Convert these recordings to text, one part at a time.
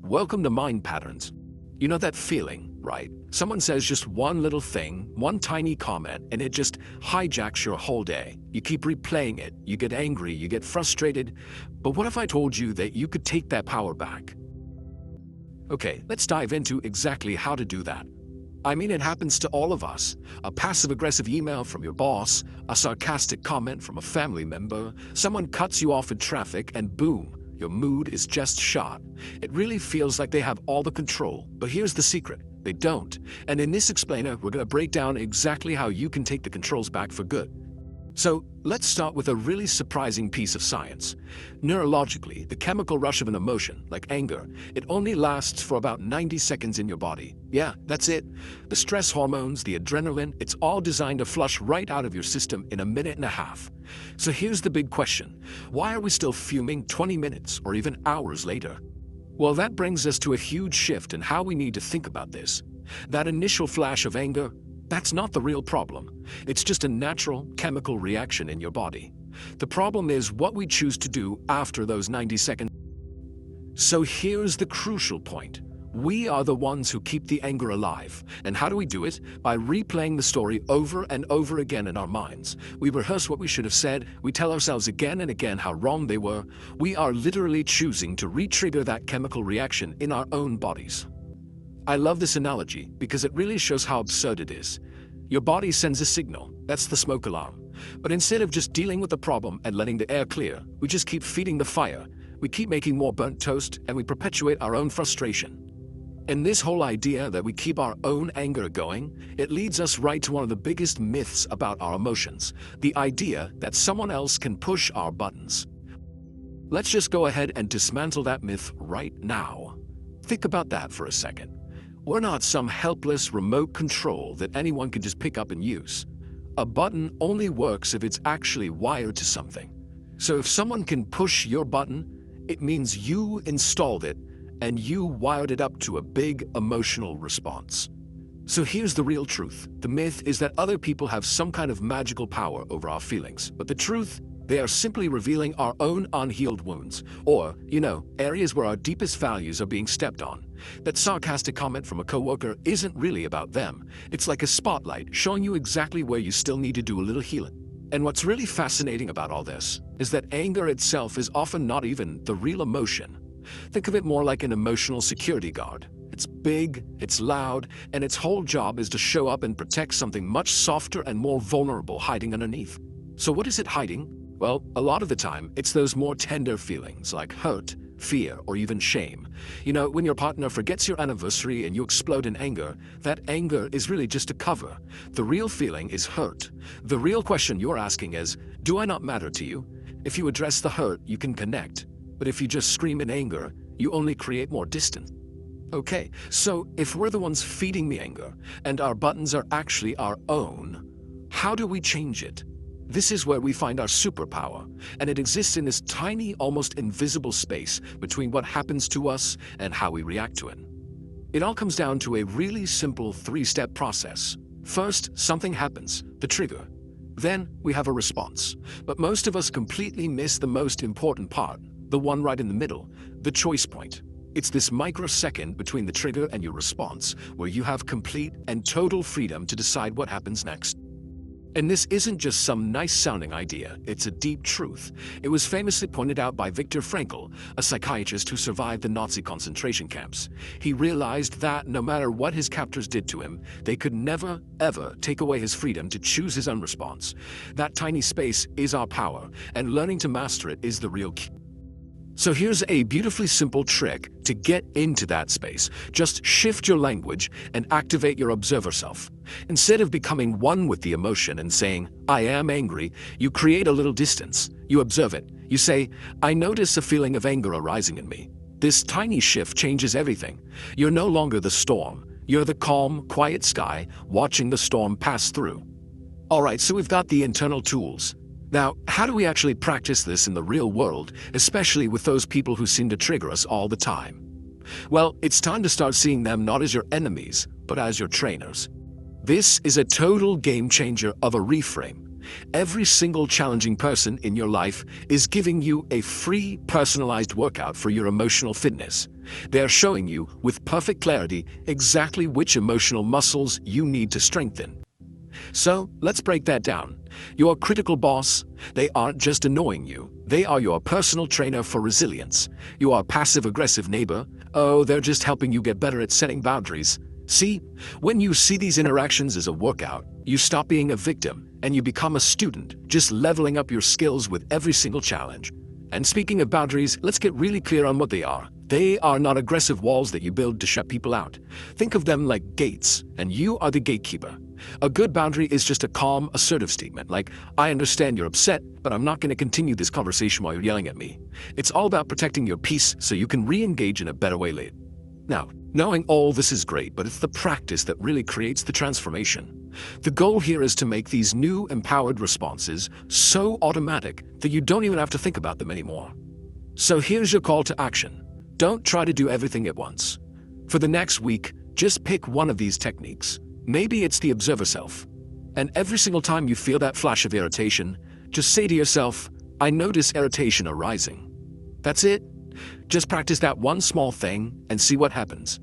Welcome to Mind Patterns. You know that feeling, right? Someone says just one little thing, one tiny comment, and it just hijacks your whole day. You keep replaying it, you get angry, you get frustrated. But what if I told you that you could take that power back? Okay, let's dive into exactly how to do that. I mean, it happens to all of us. A passive-aggressive email from your boss, a sarcastic comment from a family member, someone cuts you off in traffic, and boom, your mood is just shot. It really feels like they have all the control, but here's the secret. They don't. And in this explainer, we're going to break down exactly how you can take the controls back for good. So let's start with a really surprising piece of science. Neurologically, the chemical rush of an emotion, like anger, it only lasts for about 90 seconds in your body. Yeah, that's it. The stress hormones, the adrenaline, it's all designed to flush right out of your system in a minute and a half. So here's the big question. Why are we still fuming 20 minutes or even hours later? Well, that brings us to a huge shift in how we need to think about this. That initial flash of anger, that's not the real problem. It's just a natural chemical reaction in your body. The problem is what we choose to do after those 90 seconds. So here's the crucial point. We are the ones who keep the anger alive. And how do we do it? By replaying the story over and over again in our minds. We rehearse what we should have said. We tell ourselves again and again how wrong they were. We are literally choosing to re-trigger that chemical reaction in our own bodies. I love this analogy because it really shows how absurd it is. Your body sends a signal, that's the smoke alarm. But instead of just dealing with the problem and letting the air clear, we just keep feeding the fire. We keep making more burnt toast and we perpetuate our own frustration. And this whole idea that we keep our own anger going, it leads us right to one of the biggest myths about our emotions, the idea that someone else can push our buttons. Let's just go ahead and dismantle that myth right now. Think about that for a second. We're not some helpless remote control that anyone can just pick up and use. A button only works if it's actually wired to something. So if someone can push your button, it means you installed it and you wired it up to a big emotional response. So here's the real truth. The myth is that other people have some kind of magical power over our feelings. But the truth, they are simply revealing our own unhealed wounds, or, areas where our deepest values are being stepped on. That sarcastic comment from a coworker isn't really about them. It's like a spotlight showing you exactly where you still need to do a little healing. And what's really fascinating about all this is that anger itself is often not even the real emotion. Think of it more like an emotional security guard. It's big, it's loud, and its whole job is to show up and protect something much softer and more vulnerable hiding underneath. So what is it hiding? Well, a lot of the time, it's those more tender feelings like hurt, fear, or even shame. When your partner forgets your anniversary and you explode in anger, that anger is really just a cover. The real feeling is hurt. The real question you're asking is, do I not matter to you? If you address the hurt, you can connect. But if you just scream in anger, you only create more distance. Okay, so if we're the ones feeding the anger, and our buttons are actually our own, how do we change it? This is where we find our superpower, and it exists in this tiny, almost invisible space between what happens to us and how we react to it. It all comes down to a really simple three-step process. First, something happens, the trigger. Then, we have a response. But most of us completely miss the most important part, the one right in the middle, the choice point. It's this microsecond between the trigger and your response, where you have complete and total freedom to decide what happens next. And this isn't just some nice-sounding idea, it's a deep truth. It was famously pointed out by Viktor Frankl, a psychiatrist who survived the Nazi concentration camps. He realized that no matter what his captors did to him, they could never, ever take away his freedom to choose his own response. That tiny space is our power, and learning to master it is the real key. So here's a beautifully simple trick to get into that space. Just shift your language and activate your observer self. Instead of becoming one with the emotion and saying, I am angry, you create a little distance. You observe it. You say, I notice a feeling of anger arising in me. This tiny shift changes everything. You're no longer the storm. You're the calm, quiet sky watching the storm pass through. All right, so we've got the internal tools. Now, how do we actually practice this in the real world, especially with those people who seem to trigger us all the time? Well, it's time to start seeing them not as your enemies, but as your trainers. This is a total game changer of a reframe. Every single challenging person in your life is giving you a free, personalized workout for your emotional fitness. They're showing you, with perfect clarity, exactly which emotional muscles you need to strengthen. So, let's break that down. Your critical boss, they aren't just annoying you. They are your personal trainer for resilience. Your passive-aggressive neighbor, oh, they're just helping you get better at setting boundaries. See, when you see these interactions as a workout, you stop being a victim and you become a student, just leveling up your skills with every single challenge. And speaking of boundaries, let's get really clear on what they are. They are not aggressive walls that you build to shut people out. Think of them like gates, and you are the gatekeeper. A good boundary is just a calm, assertive statement, like, I understand you're upset, but I'm not going to continue this conversation while you're yelling at me. It's all about protecting your peace so you can re-engage in a better way later. Now, knowing all this is great, but it's the practice that really creates the transformation. The goal here is to make these new, empowered responses so automatic that you don't even have to think about them anymore. So here's your call to action. Don't try to do everything at once. For the next week, just pick one of these techniques. Maybe it's the observer self. And every single time you feel that flash of irritation, just say to yourself, I notice irritation arising. That's it. Just practice that one small thing and see what happens.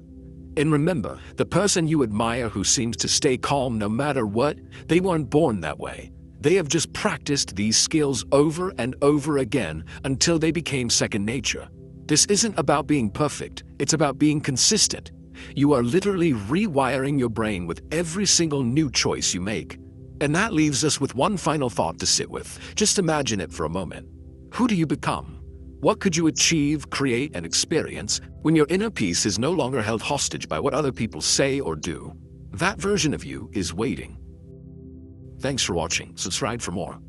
And remember, the person you admire who seems to stay calm no matter what, they weren't born that way. They have just practiced these skills over and over again until they became second nature. This isn't about being perfect, it's about being consistent. You are literally rewiring your brain with every single new choice you make. And that leaves us with one final thought to sit with. Just imagine it for a moment. Who do you become? What could you achieve, create, and experience when your inner peace is no longer held hostage by what other people say or do? That version of you is waiting. Thanks for watching. Subscribe for more.